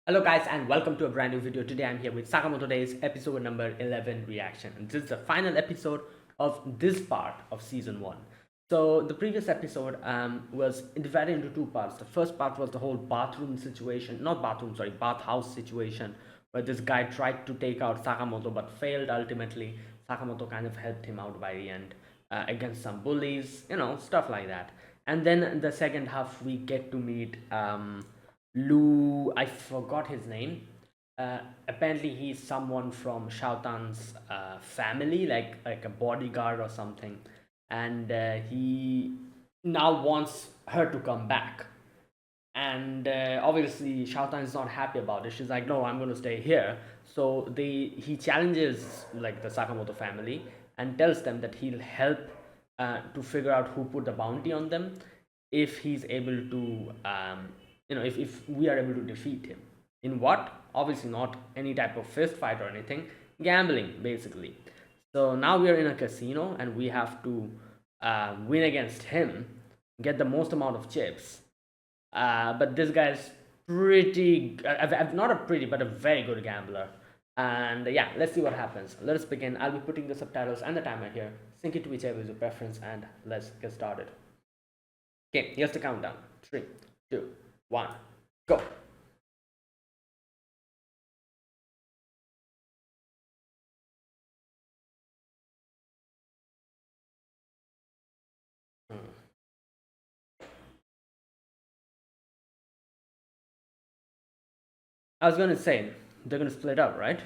Hello guys and welcome to a brand new video. Today I'm here with Sakamoto Days episode number 11 reaction, and this is the final episode of this part of season 1. So the previous episode was divided into two parts. The first part was the whole bathroom situation, not bathroom, sorry, bathhouse situation, where this guy tried to take out Sakamoto but failed ultimately. Sakamoto kind of helped him out by the end against some bullies, stuff like that. And then the second half we get to meet Lou, I forgot his name. Apparently, he's someone from Shautan's family, like a bodyguard or something, and he now wants her to come back. And obviously, Shautan is not happy about it. She's like, "No, I'm going to stay here." So he challenges like the Sakamoto family and tells them that he'll help to figure out who put the bounty on them if he's able to if we are able to defeat him. In what? Obviously not any type of fist fight or anything. Gambling, basically. So now we are in a casino and we have to win against him, get the most amount of chips. But this guy is pretty, not a pretty, but a very good gambler. And yeah, let's see what happens. Let us begin. I'll be putting the subtitles and the timer here. Sync it to whichever is your preference, and let's get started. Okay, here's the countdown. 3, 2, 1, go. I was gonna say they're gonna split up, right?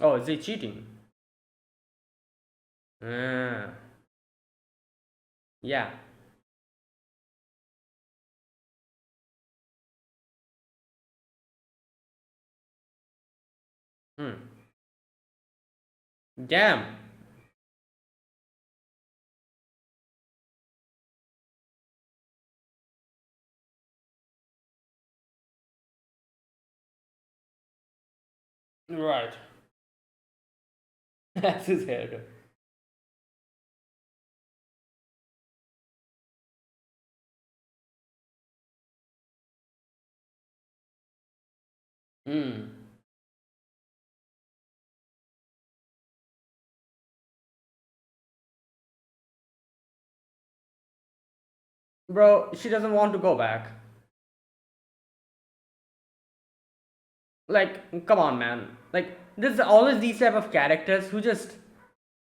Oh, is he cheating? Ah, yeah. Hmm. Damn. Right. That's his hair. Hmm. Bro, she doesn't want to go back. Like, come on, man. Like, there's always these type of characters who just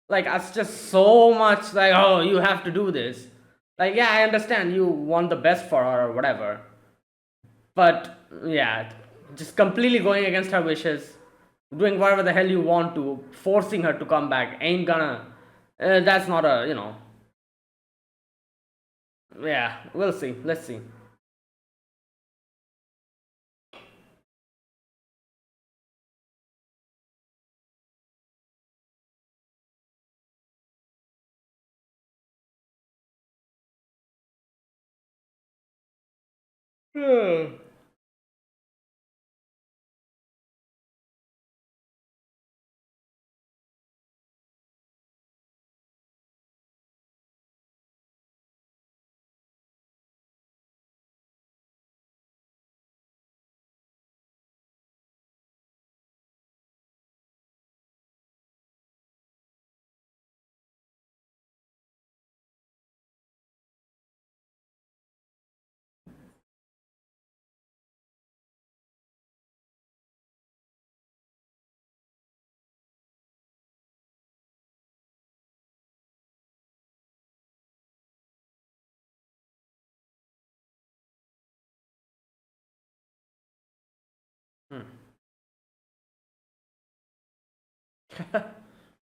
like us just so much like, oh, you have to do this. Like, yeah, I understand you want the best for her or whatever, but yeah, just completely going against her wishes, doing whatever the hell you want to, forcing her to come back ain't gonna. That's not a Yeah, we'll see. Let's see. Hmm.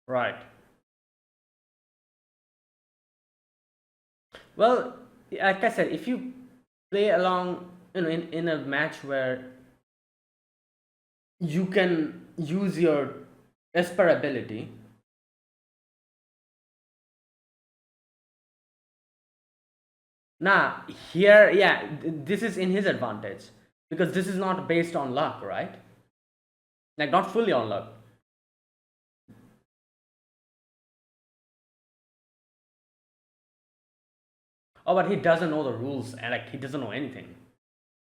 Right. Well, like I said, if you play along, in a match where you can use your Esper ability. Nah, here, yeah, this is in his advantage because this is not based on luck, right? Like, not fully on luck. Oh, but he doesn't know the rules and like he doesn't know anything.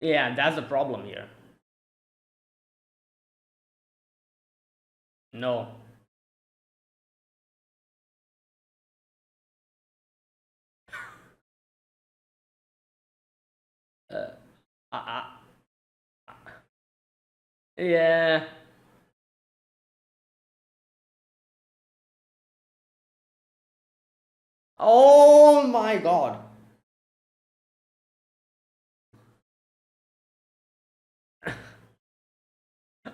Yeah, that's the problem here. No. Uh, uh, uh, yeah. Oh my god.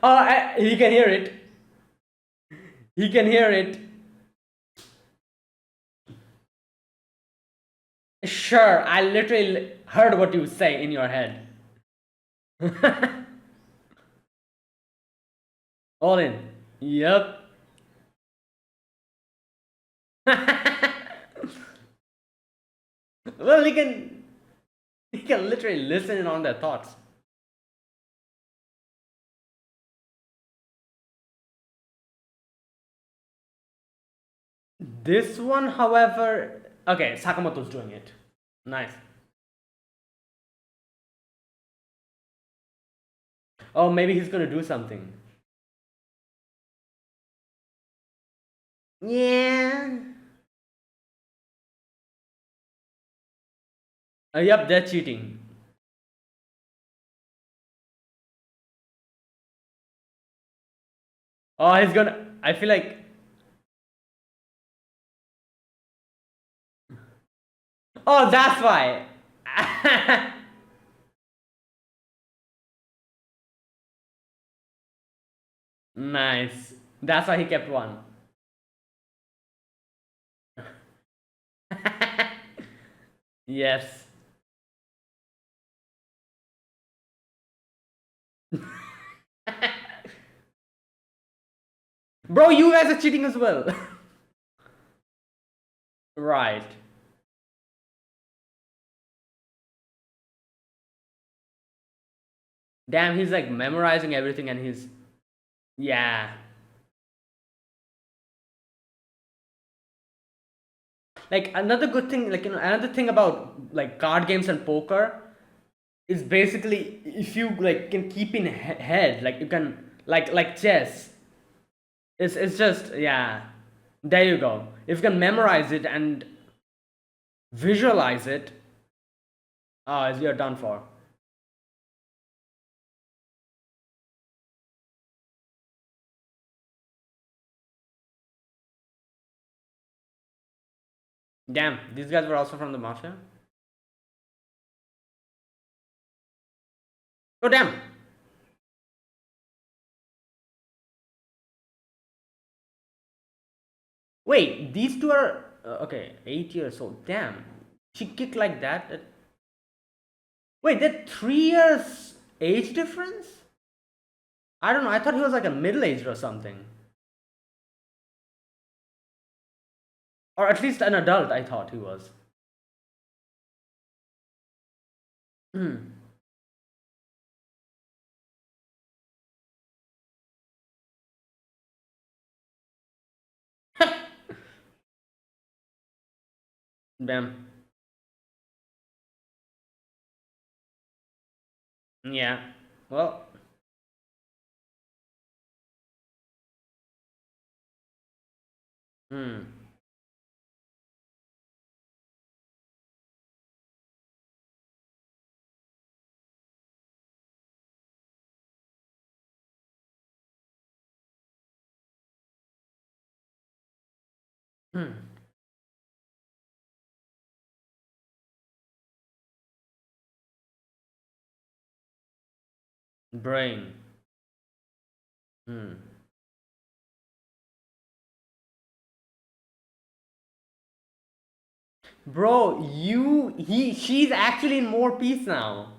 Oh, he can hear it. He can hear it. Sure, I literally heard what you say in your head. All in. Yep. Well, he can literally listen in on their thoughts. This one, however, okay, Sakamoto's doing it. Nice. Oh, maybe he's gonna do something. Yeah. Yep, they're cheating. Oh, he's gonna. I feel like. Oh, that's why. Nice. That's why he kept one. Yes. Bro, you guys are cheating as well. Right. Damn, he's like memorizing everything and he's. Yeah. Like another good thing, like, another thing about like card games and poker is basically if you like can keep in head, like you can like chess. It's just, yeah. There you go. If you can memorize it and visualize it, you're done for. Damn, these guys were also from the mafia. Oh damn. Wait, these two are okay. 8 years old. Damn, she kicked like that. Wait, they're 3 years age difference. I don't know. I thought he was like a middle aged or something, or at least an adult. I thought he was. Hmm. Damn. Yeah. Well. Hmm. Hmm. Brain. Hmm. Bro, she's actually in more peace now.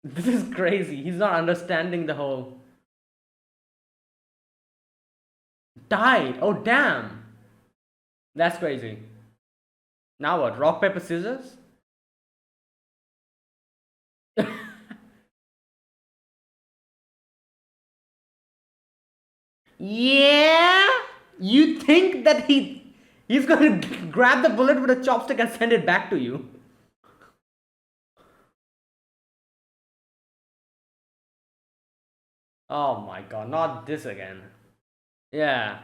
This is crazy. He's not understanding the whole. Died. Oh damn. That's crazy. Now what? Rock paper scissors? Yeah. You think that he's gonna grab the bullet with a chopstick and send it back to you? Oh my god, not this again. Yeah.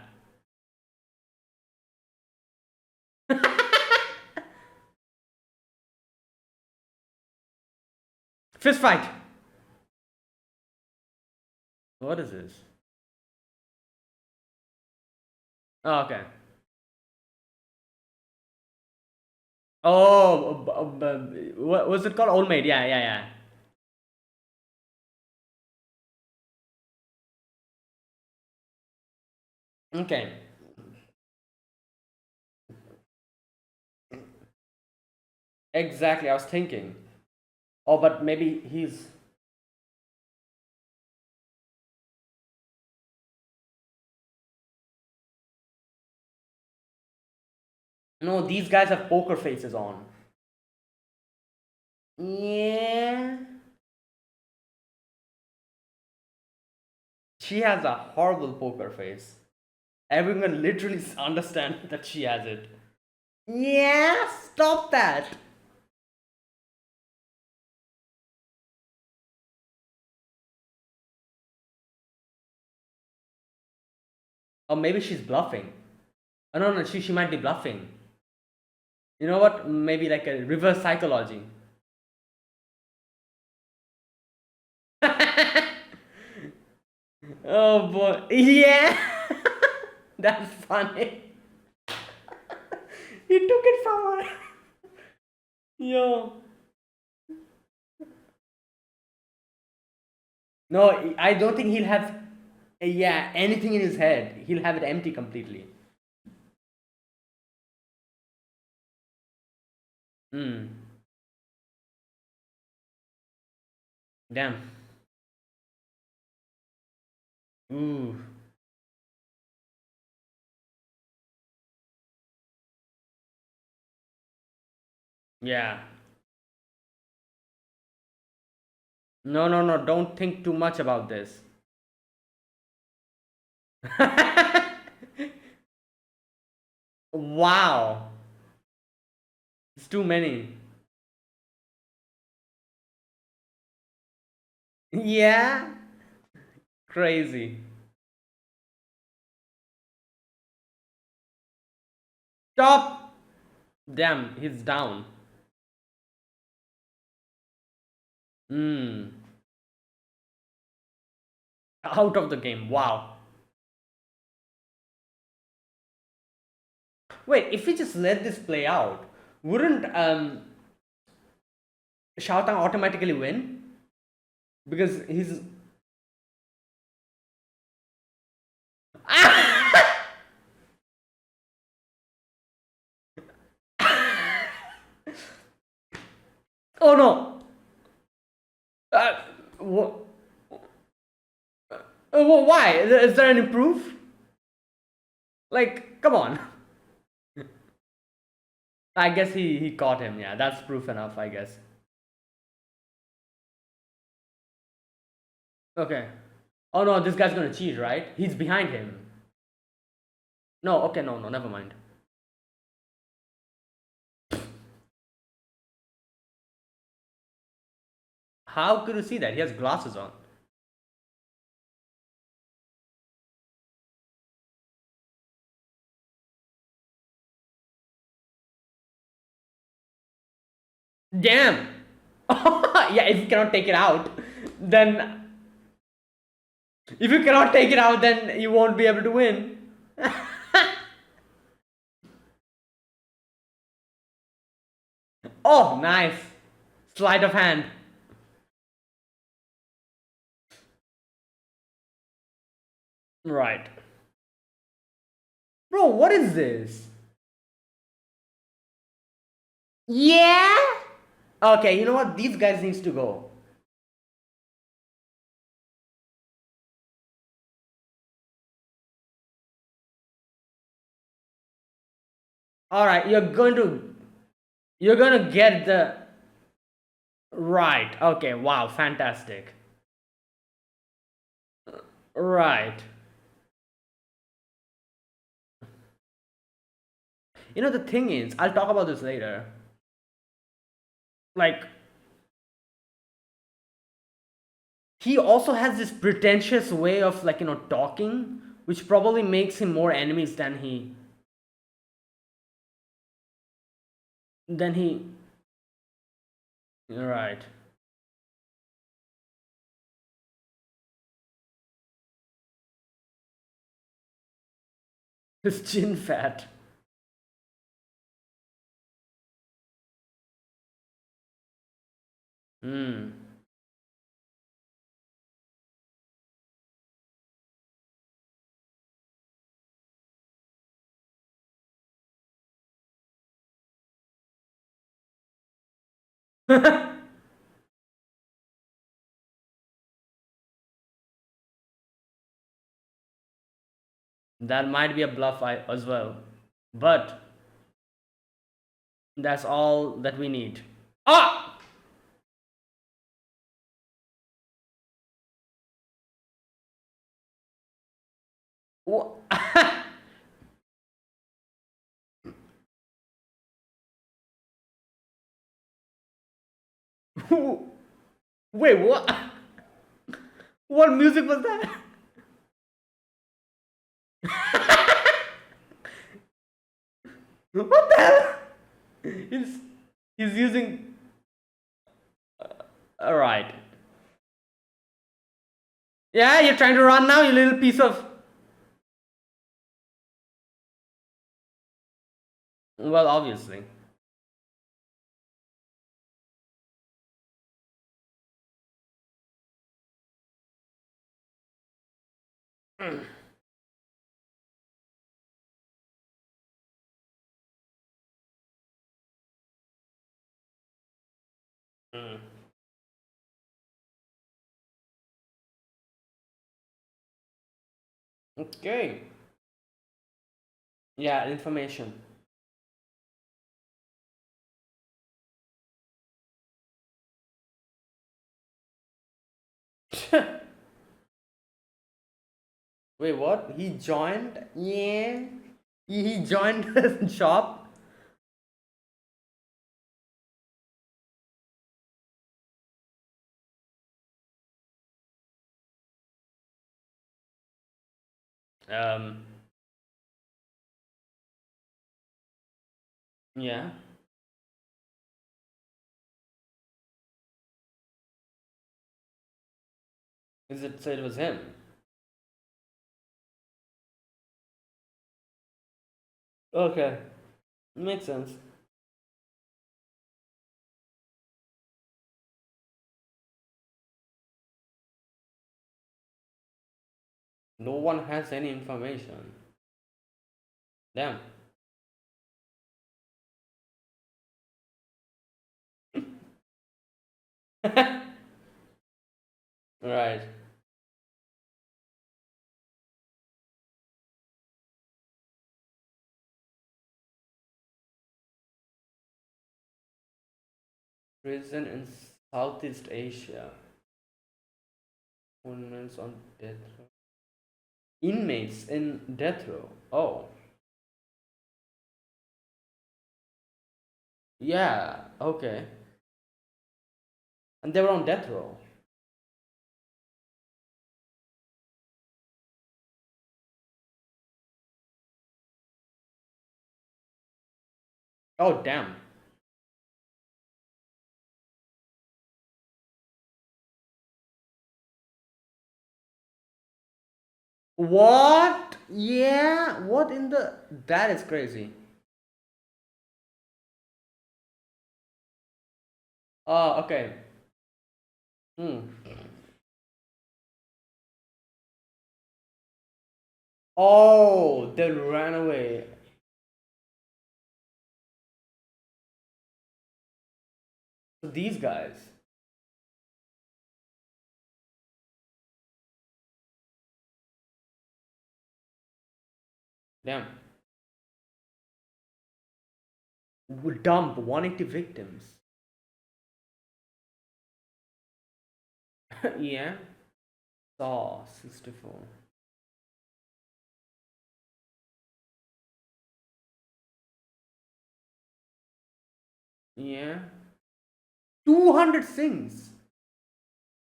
Fist fight. What is this? Oh, okay. Oh, what was it called? Old Maid. Yeah, yeah, yeah. Okay. Exactly. I was thinking. Oh, but maybe he's. No, these guys have poker faces on. Yeah. She has a horrible poker face. Everyone literally understand that she has it. Yeah, stop that. Or maybe she's bluffing. Oh, no, no, she might be bluffing. You know what? Maybe like a reverse psychology. Oh boy. Yeah. That's funny. He took it from her. Yo. No, I don't think he'll have, yeah, anything in his head. He'll have it empty completely. Hmm. Damn. Ooh. Yeah. No, no, no. Don't think too much about this. Wow. It's too many. Yeah. Crazy. Stop. Damn, he's down. Hmm. Out of the game. Wow. Wait, if we just let this play out, wouldn't Xiao Tang automatically win? Because he's. Oh no! Uh, wh- why? Is there any proof? Like, come on. I guess he caught him. Yeah, that's proof enough, I guess. Okay. Oh no, this guy's gonna cheat, right? He's behind him. No, okay, no, no, never mind. How could you see that? He has glasses on. Damn! Yeah, if you cannot take it out, then. If you cannot take it out, then you won't be able to win. Oh, nice. Sleight of hand. Right. Bro, what is this? Yeah? Okay, you know what? These guys needs to go. Alright, you're gonna get the right. Okay, wow, fantastic. Right. You know the thing is, I'll talk about this later. Like he also has this pretentious way of like talking, which probably makes him more enemies than he right. His chin fat. Hmm. That might be a bluff as well, but that's all that we need. Ah. Wait, what? What music was that? What the hell? He's he's using. All right. Yeah, you're trying to run now, you little piece of. Well, obviously. Mm. Okay. Yeah, information. Wait, what? He joined? Yeah. He joined the shop? Um, yeah. Is it so it was him? Okay. Makes sense. No one has any information. Damn. Right. Prison in Southeast Asia. Inmates on death row. Inmates in death row. Oh. Yeah. Okay. And they were on death row. Oh, damn. What? Yeah. What in the. That is crazy. Oh, okay. Hmm. Oh, they ran away. So these guys. Damn. Would dump 180 victims. Yeah. Saw 64. Yeah. 200 sings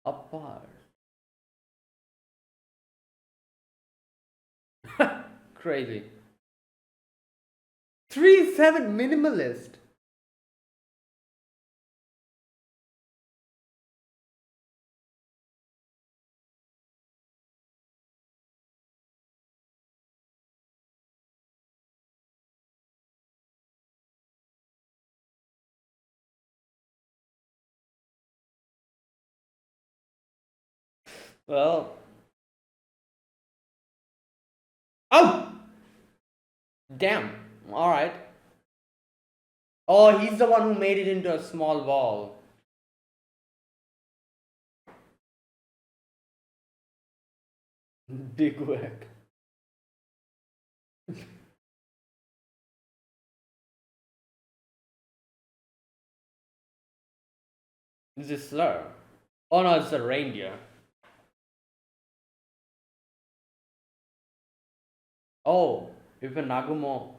apart. Crazy. 3-7 minimalist. Well, oh, damn. All right. Oh, he's the one who made it into a small ball. Big whack. Is this slur? Oh no, it's a reindeer. Oh, even Nagumo.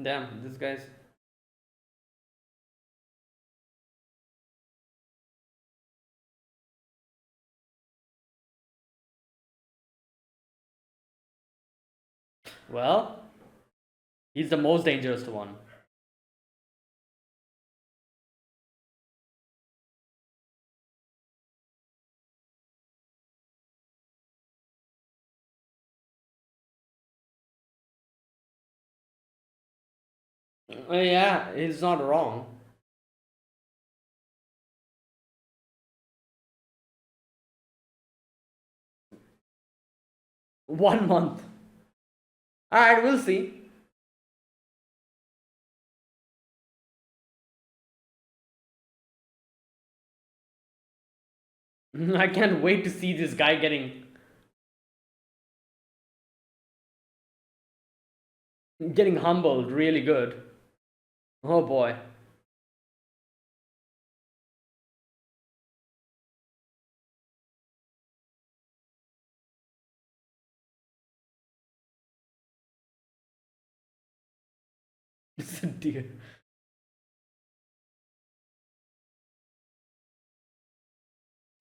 Damn, this guy's. Well, he's the most dangerous one. Yeah, he's not wrong. 1 month. Alright, we'll see. I can't wait to see this guy getting humbled really good. Oh boy. It's a deer.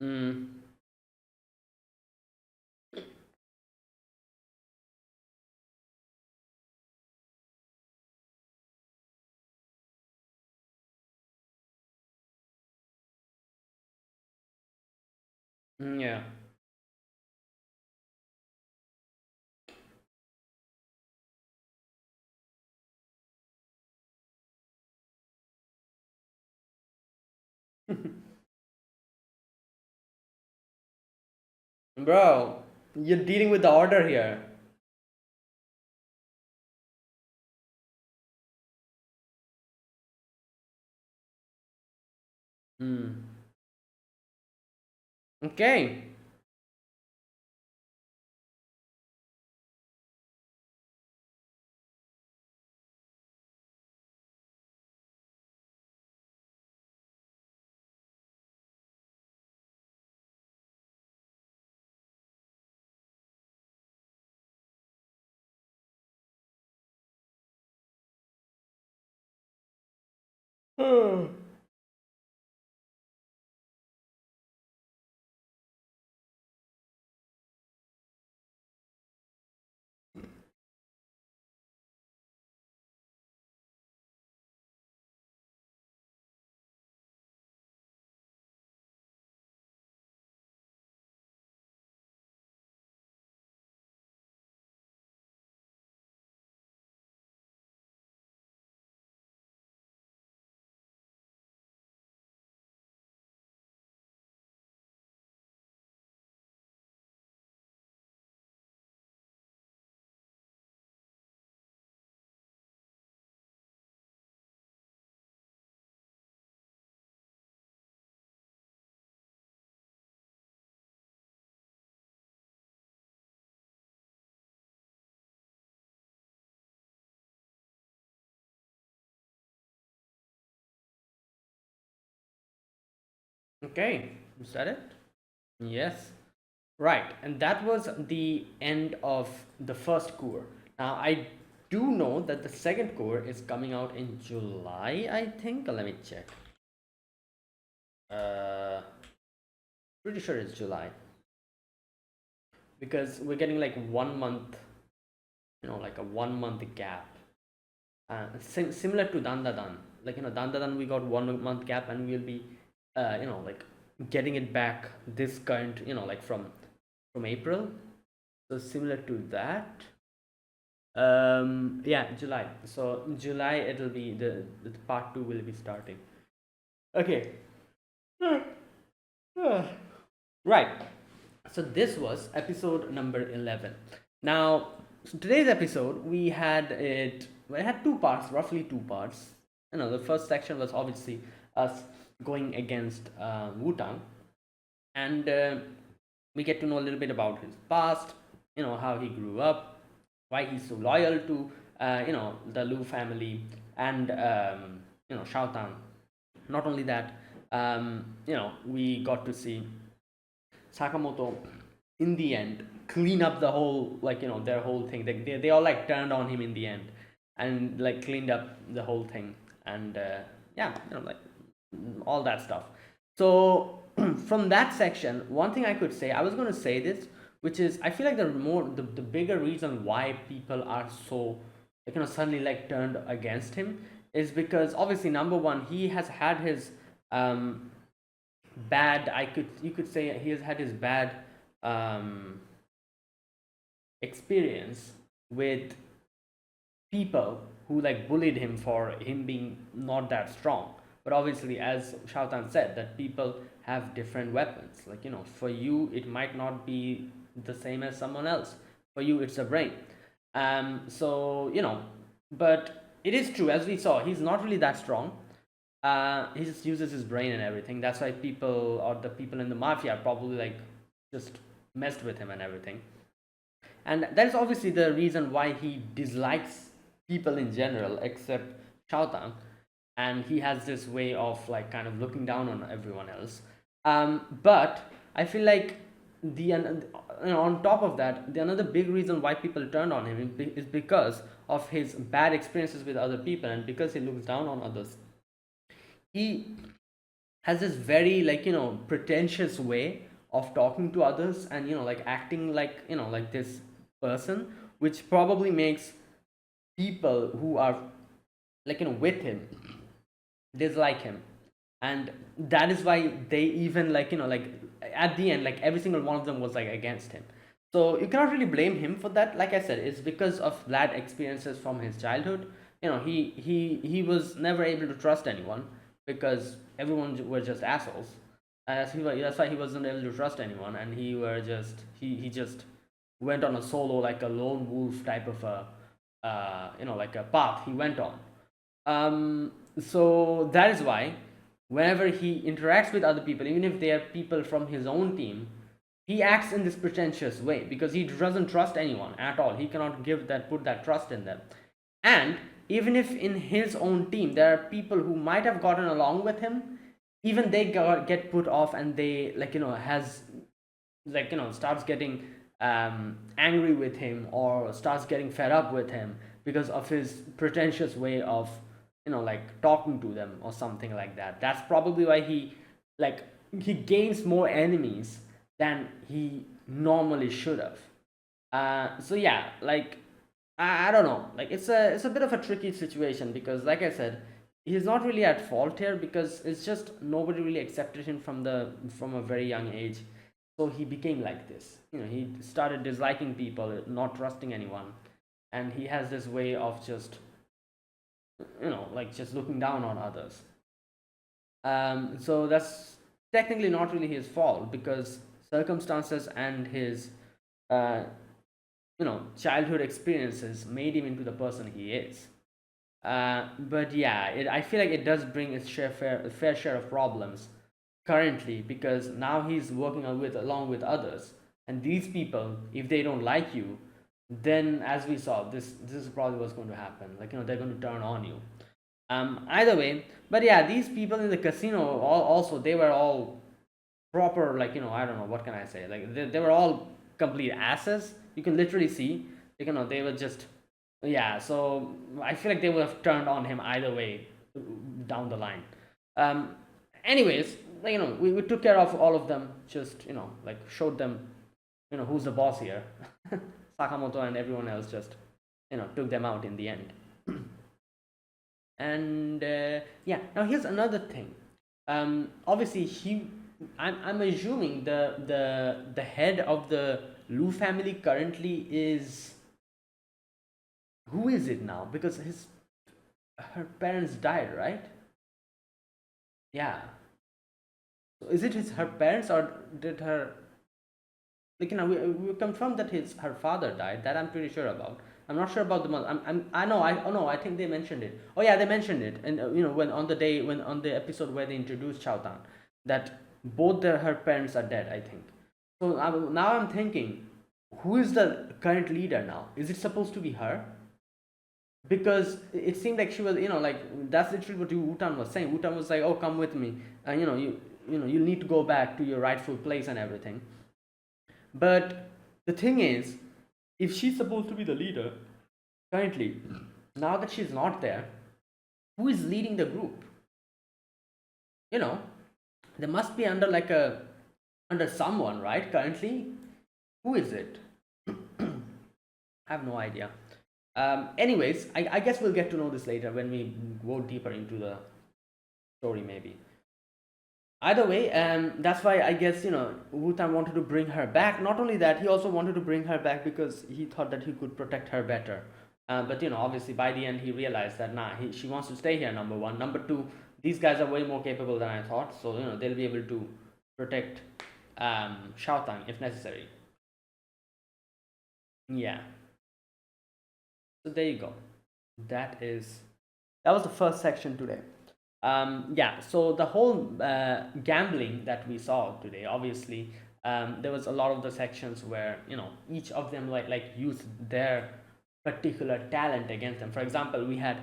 Mm, yeah. Bro, you're dealing with the order here. Hmm. Okay. Okay. Is that it? Yes. Right, and that was the end of the first core. Now, I do know that the second core is coming out in July, I think. Let me check. Uh, Pretty sure it's July because we're getting like 1 month, like a 1 month gap. Similar to Dandadan. Like, Dandadan, we got 1 month gap and we'll be, like getting it back this current, like from April. So similar to that. Yeah, July. So in July it'll be the part two will be starting. Okay. Right. So this was episode number 11. Now, so today's episode we had it. Well, it had two parts, roughly two parts. The first section was obviously us going against Wu-Tang, and we get to know a little bit about his past. How he grew up, why he's so loyal to the Lu family, and Shao Tang. Not only that, we got to see Sakamoto in the end clean up the whole, their whole thing. They all like turned on him in the end and like cleaned up the whole thing, and yeah, like all that stuff. So from that section, one thing I could say, I was going to say this, which is I feel like the bigger reason why people are so suddenly like turned against him is because obviously number one, he has had his bad, you could say he has had his bad um, experience with people who like bullied him for him being not that strong. But obviously, as Shautan said, that people have different weapons. Like, for you it might not be the same as someone else. For you it's a brain. So but it is true, as we saw, he's not really that strong. He just uses his brain and everything. That's why people, or the people in the mafia, probably like just messed with him and everything. And that is obviously the reason why he dislikes people in general, except Shaotang. And he has this way of like kind of looking down on everyone else. But I feel like on top of that, the another big reason why people turned on him is because of his bad experiences with other people, and because he looks down on others. He has this very like pretentious way of talking to others, and like acting like like this person, which probably makes people who are like with him dislike him. And that is why they even like like at the end, like every single one of them was like against him. So you cannot really blame him for that. Like I said, it's because of bad experiences from his childhood. He was never able to trust anyone because everyone were just assholes. That's why he wasn't able to trust anyone, and he just went on a solo, like a lone wolf type of a like a path he went on. So that is why whenever he interacts with other people, even if they are people from his own team, he acts in this pretentious way because he doesn't trust anyone at all. He cannot put that trust in them. And even if in his own team there are people who might have gotten along with him, even they get put off, and they like has like starts getting angry with him, or starts getting fed up with him because of his pretentious way of like talking to them or something like that. That's probably why like he gains more enemies than he normally should have. So yeah, like I don't know, like it's a bit of a tricky situation because like I said, he's not really at fault here because it's just nobody really accepted him from a very young age. So he became like this. He started disliking people, not trusting anyone, and he has this way of just like just looking down on others. So that's technically not really his fault because circumstances and his uh, childhood experiences made him into the person he is. But yeah, I feel like it does bring its fair share of problems currently because now he's working along with others, and these people, if they don't like you, then as we saw, this is probably what's going to happen. Like they're going to turn on you. Either way, but yeah, these people in the casino also, they were all proper, like, I don't know, what can I say, like they were all complete asses. You can literally see, like, they were just, yeah. So I feel like they would have turned on him either way down the line. um Anyways, like, we took care of all of them, just, like, showed them, who's the boss here. Sakamoto and everyone else just, took them out in the end. And yeah, now here's another thing. Obviously, I'm assuming the head of the Lu family currently is, who is it now? Because her parents died, right? Yeah. So is it her parents, or did her, like, we confirmed that her father died. That I'm pretty sure about. I'm not sure about the mother. I know. I, oh no, I think they mentioned it. Oh yeah, they mentioned it. And when on the day, when on the episode where they introduced Chowtan, that both her parents are dead, I think. So now I'm thinking, who is the current leader now? Is it supposed to be her? Because it seemed like she was, like, that's literally what Wutan was saying. Wutan was like, "Oh, come with me, and you need to go back to your rightful place and everything." But the thing is, if she's supposed to be the leader currently, now that she's not there, who is leading the group? You know, they must be under, like, a under someone, right? Currently, who is it? I have no idea. Anyways, I guess we'll get to know this later when we go deeper into the story, maybe. Either way, that's why I guess, Wutan wanted to bring her back. Not only that, he also wanted to bring her back because he thought that he could protect her better. But obviously by the end he realized that, nah, she wants to stay here. Number one, number two, these guys are way more capable than I thought. So they'll be able to protect Shaotang if necessary. Yeah. So there you go. That was the first section today. Yeah, so the whole gambling that we saw today, obviously, there was a lot of the sections where each of them like used their particular talent against them. For example, we had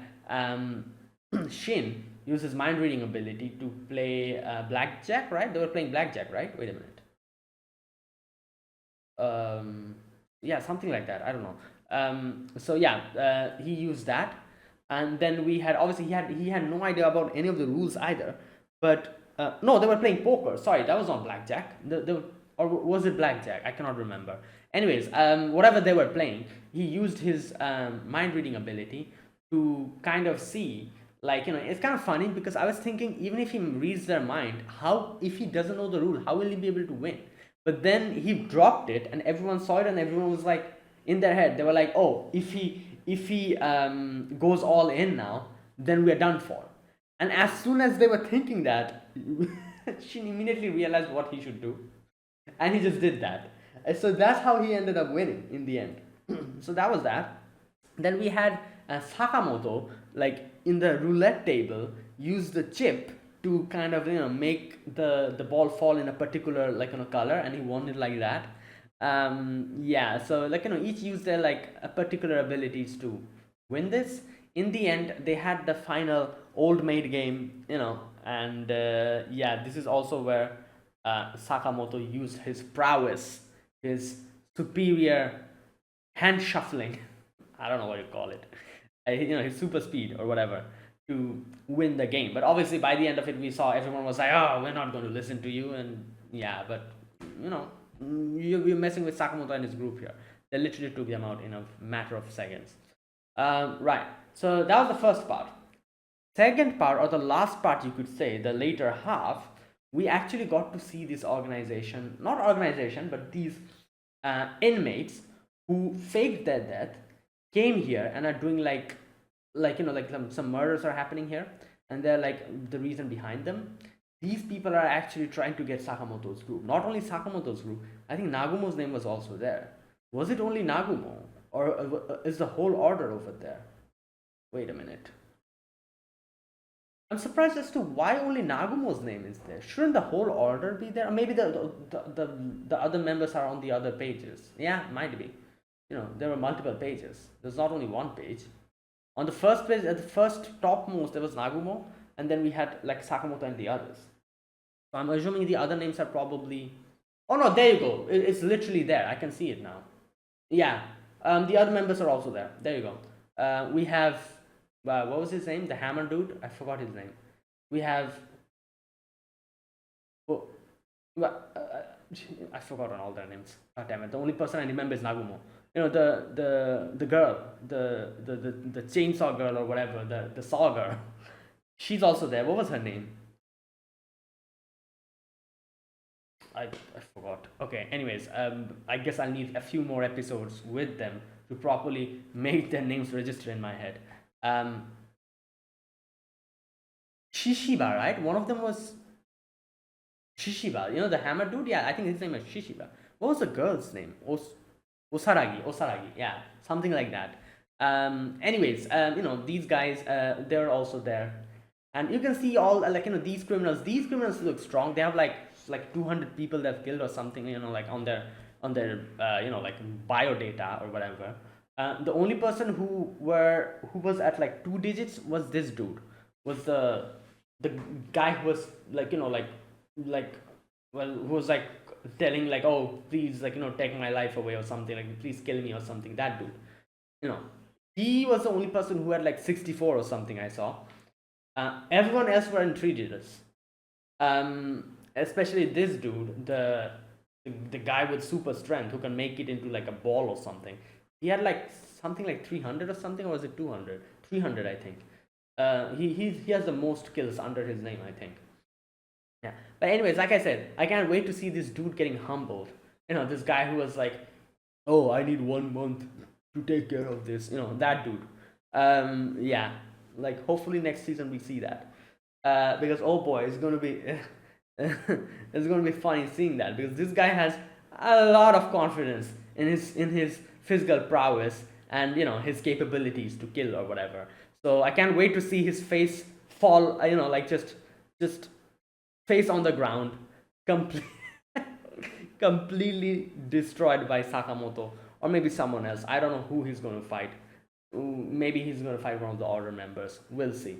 Shin use his mind reading ability to play blackjack, right? They were playing blackjack, right? Wait a minute. Yeah, something like that. I don't know. So yeah, he used that, and then we had, obviously, he had no idea about any of the rules either. But no, they were playing poker. Sorry, that was not blackjack. Or was it blackjack? I cannot remember. Anyways, whatever they were playing, he used his mind reading ability to kind of see, like, it's kind of funny because I was thinking, even if he reads their mind, how, if he doesn't know the rule, how will he be able to win? But then he dropped it and everyone saw it, and everyone was like, in their head they were like, oh, if he goes all in now, then we're done for. And as soon as they were thinking that, she immediately realized what he should do, and he just did that. So that's how he ended up winning in the end. So that was that. Then we had Sakamoto, like, in the roulette table, use the chip to kind of make the ball fall in a particular, like, color, and he won it like that. Yeah, so, like, each used their, like, particular abilities to win this. In the end, they had the final old maid game, and yeah, this is also where Sakamoto used his prowess, his superior hand shuffling. I don't know what you call it. His super speed or whatever, to win the game. But obviously, by the end of it, we saw everyone was like, "Oh, we're not going to listen to you." And yeah, but you're messing with Sakamoto and his group here. They literally took them out in a matter of seconds. Right. So that was the first part. Second part, or the last part, you could say, the later half, we actually got to see this organization, not organization, but these inmates who faked their death, came here and are doing, like some murders are happening here, and they're like the reason behind them. These people are actually trying to get Sakamoto's group. Not only Sakamoto's group, I think Nagumo's name was also there. Was it only Nagumo, or is the whole order over there? Wait a minute. I'm surprised as to why only Nagumo's name is there. Shouldn't the whole order be there? Or maybe the other members are on the other pages. Yeah, might be. There were multiple pages. There's not only one page. On the first page, at the first topmost, there was Nagumo, and then we had, like, Sakamoto and the others. So I'm assuming the other names are probably. Oh no, there you go. It's literally there. I can see it now. Yeah. The other members are also there. There you go. We have. What was his name? The hammer dude? I forgot his name. We have. Oh, well, I've forgotten all their names. God damn it. The only person I remember is Nagumo. You know, the girl, the chainsaw girl or whatever, the saw girl. She's also there. What was her name? I forgot. Okay, anyways, I guess I'll need a few more episodes with them to properly make their names register in my head. Um, Shishiba, right? One of them was Shishiba. You know, the hammer dude? Yeah, I think his name is Shishiba. What was the girl's name? Osaragi. Yeah, something like that. Anyways, you know, these guys, they're also there. And you can see all, like, you know, these criminals. These criminals look strong. They have like 200 people they've killed or something, you know, like on their you know, like bio data or whatever. The only person who was at like 2 digits was this dude. Was the guy who was like, you know, like well, who was like telling like, oh please, like, you know, take my life away or something, like please kill me or something. That dude, you know, he was the only person who had like 64 or something, I saw. Everyone else were in 3 digits. Especially this dude, the guy with super strength who can make it into like a ball or something. He had like something like 300 or something, or was it 200? 300, I think. He has the most kills under his name, I think. Yeah. But anyways, like I said, I can't wait to see this dude getting humbled. You know, this guy who was like, "Oh, I need 1 month to take care of this." You know, that dude. Yeah. Like hopefully next season we see that. Because oh boy, it's gonna be it's gonna be funny seeing that, because this guy has a lot of confidence in his physical prowess and, you know, his capabilities to kill or whatever. So I can't wait to see his face fall. You know, like just face on the ground, complete, completely destroyed by Sakamoto or maybe someone else. I don't know who he's going to fight. Maybe he's going to fight one of the order members. We'll see.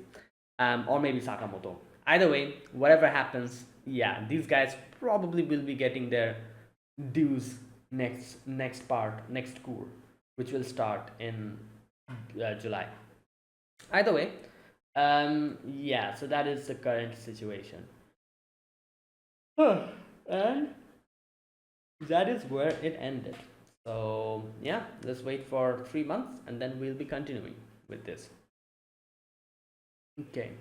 Or maybe Sakamoto. Either way, whatever happens, yeah, these guys probably will be getting their dues next cour, which will start in July. Either way, yeah, so that is the current situation. And that is where it ended. So yeah, let's wait for 3 months and then we'll be continuing with this. Okay,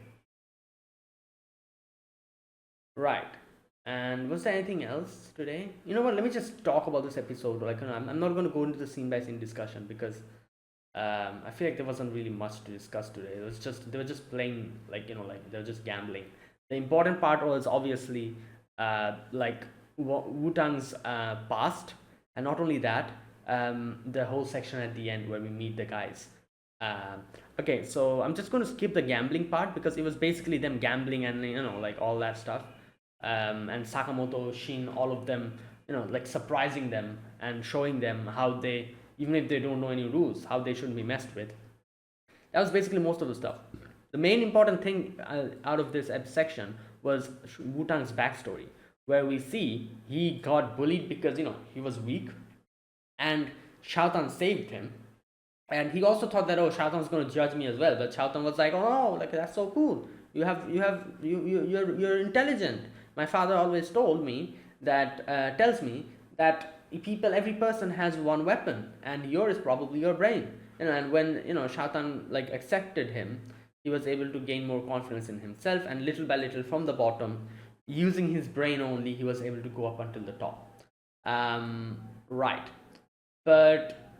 right. And was there anything else today? You know what? Let me just talk about this episode. Like, you know, I'm not going to go into the scene by scene discussion because I feel like there wasn't really much to discuss today. It was just they were just playing, like, you know, like they were just gambling. The important part was obviously like Wu Tang's past, and not only that, the whole section at the end where we meet the guys. Um, okay, so I'm just going to skip the gambling part because it was basically them gambling and, you know, like all that stuff. And Sakamoto, Shin, all of them, you know, like surprising them and showing them how they, even if they don't know any rules, how they shouldn't be messed with. That was basically most of the stuff. The main important thing out of this section was Wu Tang's backstory, where we see he got bullied because, you know, he was weak, and Shao Tan saved him. And he also thought that, oh, Shao Tan's going to judge me as well, but Shao Tan was like, oh no, like that's so cool. You're intelligent. My father always told me that tells me that every person has one weapon, and yours is probably your brain. You know, and when, you know, Shatan like accepted him, he was able to gain more confidence in himself, and little by little from the bottom, using his brain only, he was able to go up until the top. Right, but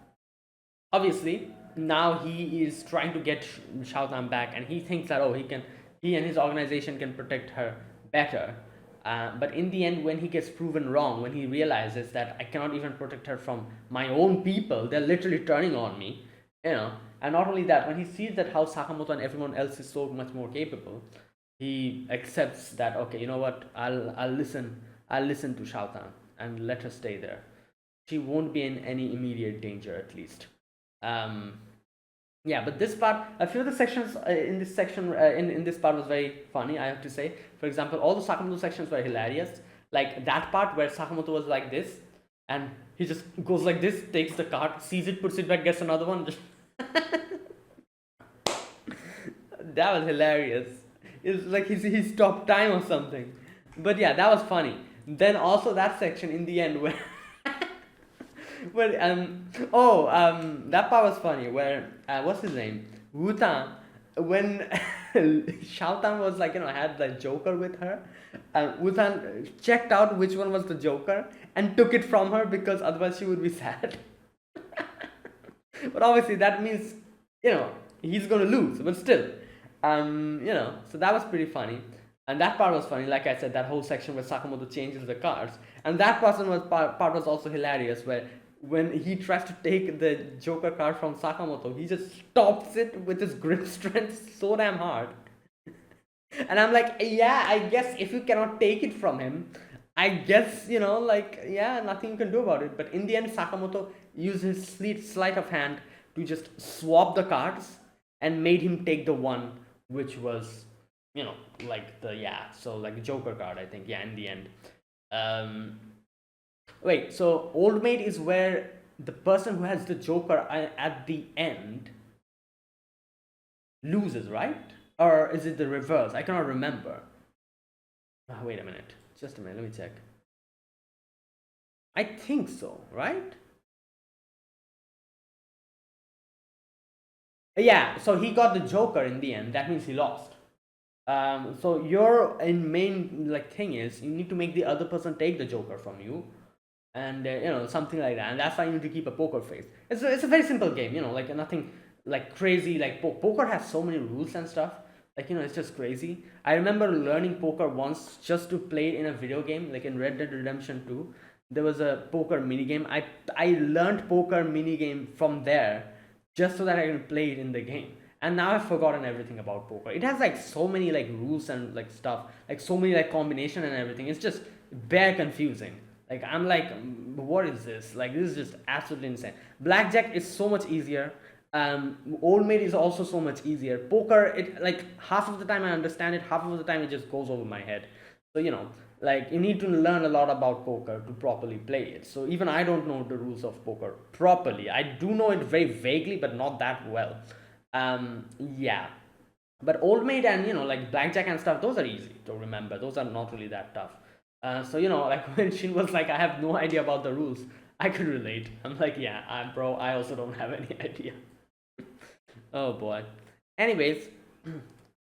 obviously now he is trying to get Shao Tan back, and he thinks that, oh, he and his organization can protect her better. But in the end, when he gets proven wrong, when he realizes that I cannot even protect her from my own people, they're literally turning on me, you know. And not only that, when he sees that how Sakamoto and everyone else is so much more capable, he accepts that, okay, you know what, I'll listen to Shao Tan and let her stay there. She won't be in any immediate danger, at least. Um, Yeah, but this part, a few of the sections in this section, in this part was very funny, I have to say. For example, all the Sakamoto sections were hilarious. Like that part where Sakamoto was like this, and he just goes like this, takes the card, sees it, puts it back, gets another one. That was hilarious. It's like he stopped time or something. But yeah, that was funny. Then also that section in the end where well, that part was funny. Where what's his name? Wutan. When Shoutan was like, had the Joker with her, Wutan checked out which one was the Joker and took it from her because otherwise she would be sad. But obviously that means, you know, he's gonna lose. But still, so that was pretty funny. And that part was funny. Like I said, that whole section where Sakamoto changes the cards, and that part was also hilarious. Where when he tries to take the Joker card from Sakamoto, he just stops it with his grip strength so damn hard. And I'm like, yeah, I guess if you cannot take it from him, I guess, like, yeah, nothing you can do about it. But in the end, Sakamoto used his sleight of hand to just swap the cards and made him take the one which was, like so like Joker card, I think. Yeah, in the end. Um, Wait, so Old Maid is where the person who has the Joker at the end loses, right? Or is it the reverse? I cannot remember. Wait a minute. Just a minute. Let me check. I think so, right? Yeah, so he got the Joker in the end. That means he lost. So your main like thing is you need to make the other person take the Joker from you, and something like that. And that's why you need to keep a poker face. It's a very simple game. Like nothing like crazy. Like poker has so many rules and stuff. Like it's just crazy. I remember learning poker once just to play it in a video game, like in Red Dead Redemption 2. There was a poker mini game. I learned poker mini game from there just so that I can play it in the game. And now I've forgotten everything about poker. It has like so many like rules and like stuff, like so many like combination and everything. It's just bare confusing. Like I'm like, what is this? Like this is just absolutely insane. Blackjack is so much easier. Old Maid is also so much easier. Poker, it like half of the time I understand it, half of the time it just goes over my head. So like you need to learn a lot about poker to properly play it. So even I don't know the rules of poker properly. I do know it very vaguely, but not that well. Yeah. But Old Maid and like Blackjack and stuff, those are easy to remember. Those are not really that tough. So like when she was like, I have no idea about the rules, I could relate. I'm like, yeah, bro, I also don't have any idea. Oh boy. Anyways,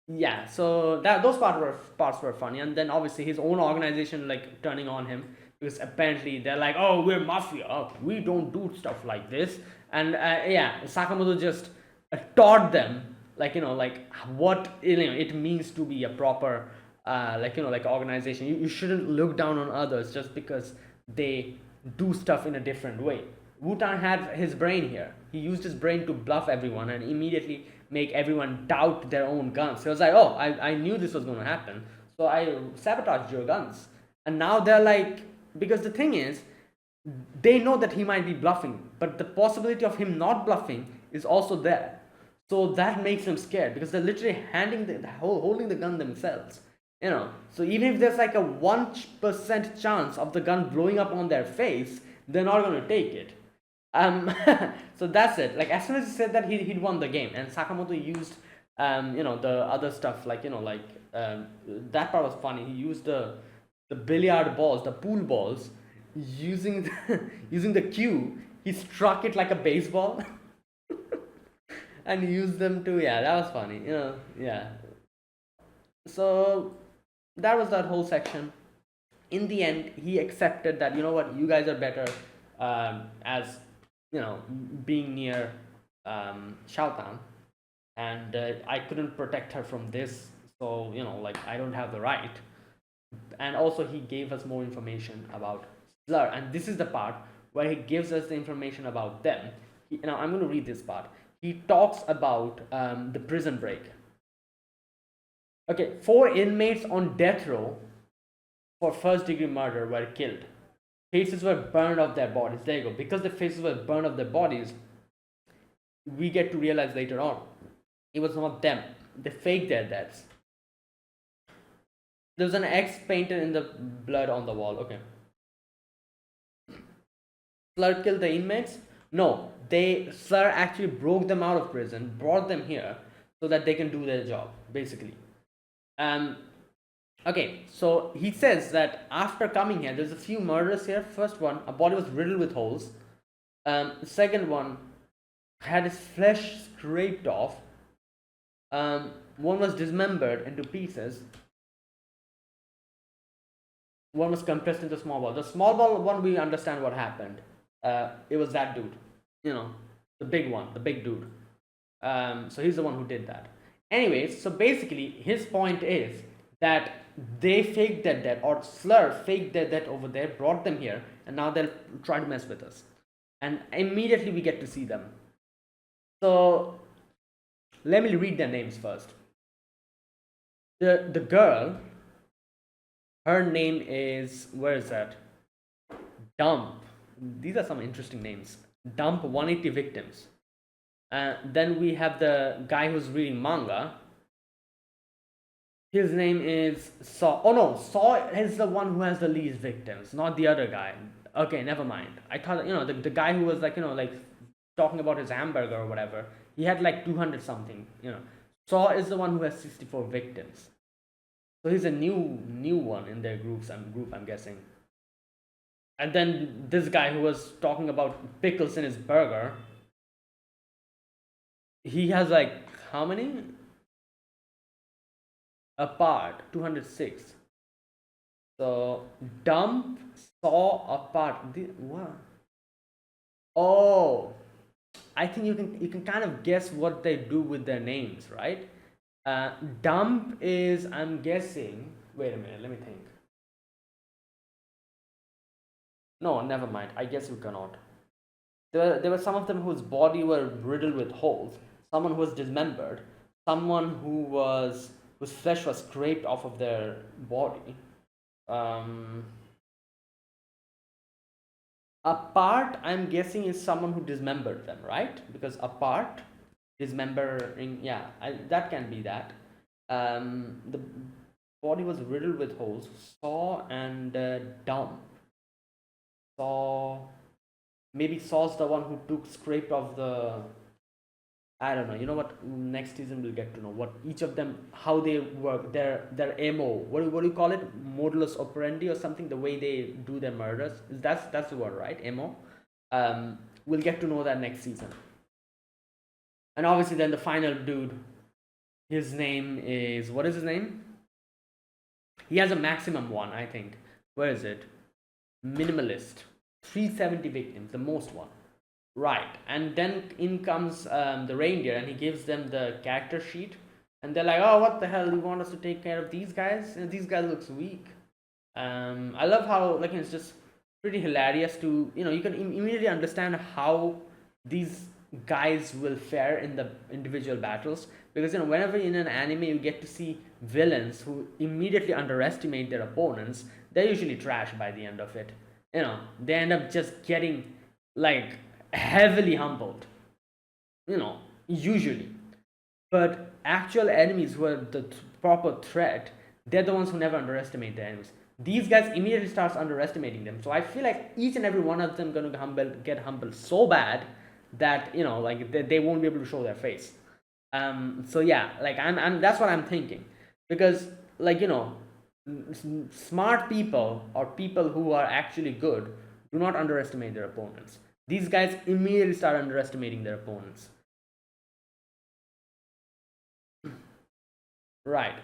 yeah. So those parts were funny, and then obviously his own organization like turning on him because apparently they're like, oh, we're mafia. Oh, we don't do stuff like this. And yeah, Sakamoto just taught them like like what it means to be a proper like like organization. You shouldn't look down on others just because they do stuff in a different way. Wutan had his brain here. He used his brain to bluff everyone and immediately make everyone doubt their own guns. He was like, oh, I knew this was going to happen, so I sabotaged your guns. And now they're like, because the thing is, they know that he might be bluffing, but the possibility of him not bluffing is also there. So that makes them scared because they're literally holding the gun themselves. So even if there's like a 1% chance of the gun blowing up on their face, they're not going to take it. So that's it. Like as soon as he said that, he'd won the game, and Sakamoto used the other stuff like that part was funny. He used the billiard balls, the pool balls, using using the cue. He struck it like a baseball and used them to, yeah, that was funny. Yeah. So that was that whole section. In the end, he accepted that, what, you guys are better as being near Shaotan, and I couldn't protect her from this, so like I don't have the right. And also he gave us more information about Slur, and this is the part where he gives us the information about them. Now I'm going to read this part. He talks about the prison break. Okay, 4 inmates on death row for first degree murder were killed. Faces were burned off their bodies. There you go. Because the faces were burned off their bodies, we get to realize later on it was not them. They faked their deaths. There's an X painted in the blood on the wall. Okay. Slur killed the inmates? No, Slur actually broke them out of prison, brought them here so that they can do their job, basically. Um, okay, so he says that after coming here, there's a few murders here. First one, a body was riddled with holes. The second one had his flesh scraped off. One was dismembered into pieces. One was compressed into small ball. The small ball one, we understand what happened. It was that dude, the big one, the big dude. So he's the one who did that. Anyways, so basically his point is that they faked their death, or Slur faked their death over there, brought them here, and now they'll try to mess with us. And immediately we get to see them. So let me read their names first. The girl, her name is, where is that? Dump. These are some interesting names. Dump 180 victims. Then we have the guy who's reading manga. His name is Saw. Oh no, Saw is the one who has the least victims, not the other guy. Okay, never mind. I thought, the guy who was like, talking about his hamburger or whatever, he had like 200 something, Saw is the one who has 64 victims. So he's a new one in their group, I'm guessing. And then this guy who was talking about pickles in his burger, he has like how many? Apart 206. So Dump, Saw, Apart. What? Oh, I think you can kind of guess what they do with their names, right? Dump is, I'm guessing. Wait a minute, let me think. No, never mind. I guess you cannot. There were some of them whose body were riddled with holes. Someone who was dismembered. Someone whose flesh was scraped off of their body. Apart, I'm guessing, is someone who dismembered them, right? Because apart, dismembering, yeah, that can be that. The body was riddled with holes. Saw and Dump. Saw, maybe Saw's the one who scraped off the, I don't know. You know what? Next season we'll get to know what each of them, how they work, their MO. What do you call it? Modulus operandi or something. The way they do their murders. That's the word, right? MO. We'll get to know that next season. And obviously, then the final dude. His name is, what is his name? He has a maximum one, I think. Where is it? Minimalist. 370 victims, the most one. Right, and then in comes the reindeer, and he gives them the character sheet, and they're like, "Oh, what the hell? You want us to take care of these guys? And these guys looks weak." I love how it's just pretty hilarious to you can immediately understand how these guys will fare in the individual battles, because whenever in an anime you get to see villains who immediately underestimate their opponents, they're usually trash by the end of it. They end up just getting like heavily humbled, usually. But actual enemies who are the proper threat, they're the ones who never underestimate their enemies. These guys immediately starts underestimating them. So I feel like each and every one of them going to get humbled so bad that they won't be able to show their face. So yeah, I'm that's what I'm thinking, because smart people or people who are actually good do not underestimate their opponents. These guys immediately start underestimating their opponents. Right.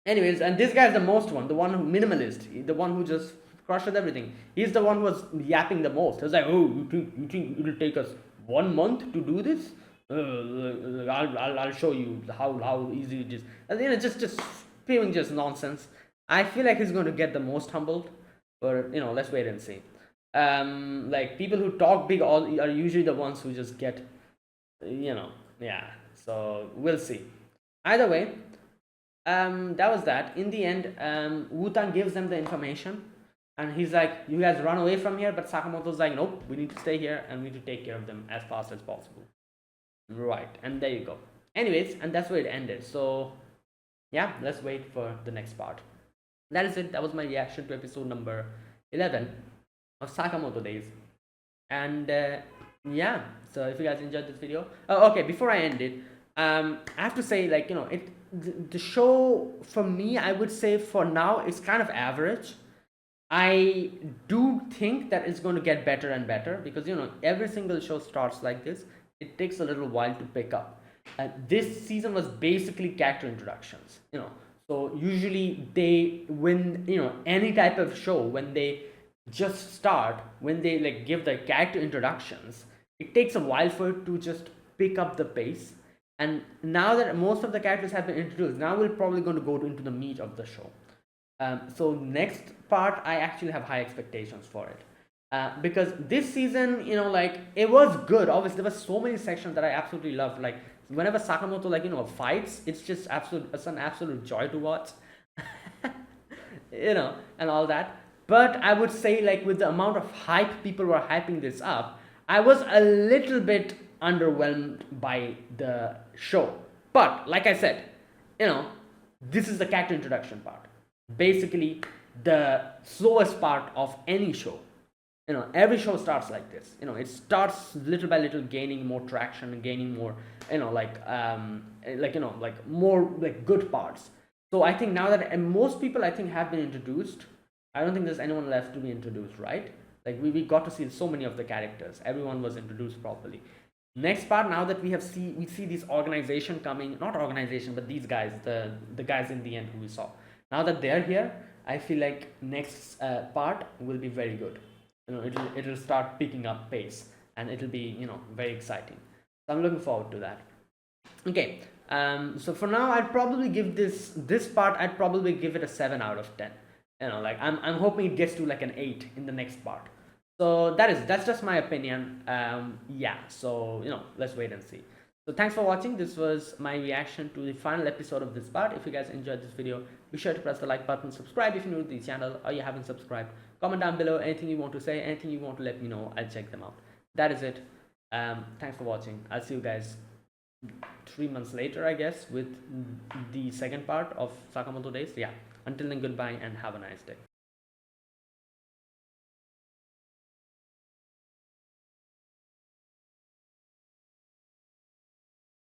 Anyways, and this guy's the most one, the one who minimalist, the one who just crushes everything. He's the one who was yapping the most. He was like, "Oh, you think it'll take us 1 month to do this? I'll show you how easy it is." And just spewing just nonsense. I feel like he's going to get the most humbled, but let's wait and see. People who talk big are usually the ones who just get, yeah. So we'll see. Either way, that was that. In the end, Wu-Tang gives them the information, and he's like, "You guys run away from here," but Sakamoto's like, "Nope, we need to stay here and we need to take care of them as fast as possible." Right, and there you go. Anyways, and that's where it ended. So yeah, let's wait for the next part. That is it. That was my reaction to episode number 11 of Sakamoto Days. And yeah, so if you guys enjoyed this video, oh, okay, before I end it, I have to say, like, the show for me, I would say for now it's kind of average. I do think that it's going to get better and better, because every single show starts like this. It takes a little while to pick up. This season was basically character introductions. So usually they, when any type of show, when they just start, when they like give the character introductions, it takes a while for it to just pick up the pace. And now that most of the characters have been introduced, now we're probably going to go into the meat of the show. So next part, I actually have high expectations for it. Because this season, like, it was good. Obviously, there were so many sections that I absolutely loved. Like, whenever Sakamoto, like, fights, it's an absolute joy to watch. And all that. But I would say, like, with the amount of hype people were hyping this up, I was a little bit underwhelmed by the show. But like I said, this is the character introduction part. Basically, the slowest part of any show. Every show starts like this. It starts little by little, gaining more traction and gaining more, more like good parts. So I think now that, and most people I think have been introduced, I don't think there's anyone left to be introduced, right? Like, we got to see so many of the characters. Everyone was introduced properly. Next part, now that we see this organization coming, not organization, but these guys, the guys in the end who we saw. Now that they're here, I feel like next part will be very good. It'll start picking up pace, and it'll be very exciting. So I'm looking forward to that. Okay. So for now, I'd probably give this part, I'd probably give it a 7 out of 10. Like, I'm hoping it gets to like an 8 in the next part. So that's just my opinion. Yeah, so let's wait and see. So thanks for watching. This was my reaction to the final episode of this part. If you guys enjoyed this video, be sure to press the like button, subscribe if you're new to the channel or you haven't subscribed. Comment down below anything you want to say, anything you want to let me know. I'll check them out. That is it. Thanks for watching. I'll see you guys 3 months later, I guess, with the second part of Sakamoto Days. Yeah, until then, goodbye and have a nice day.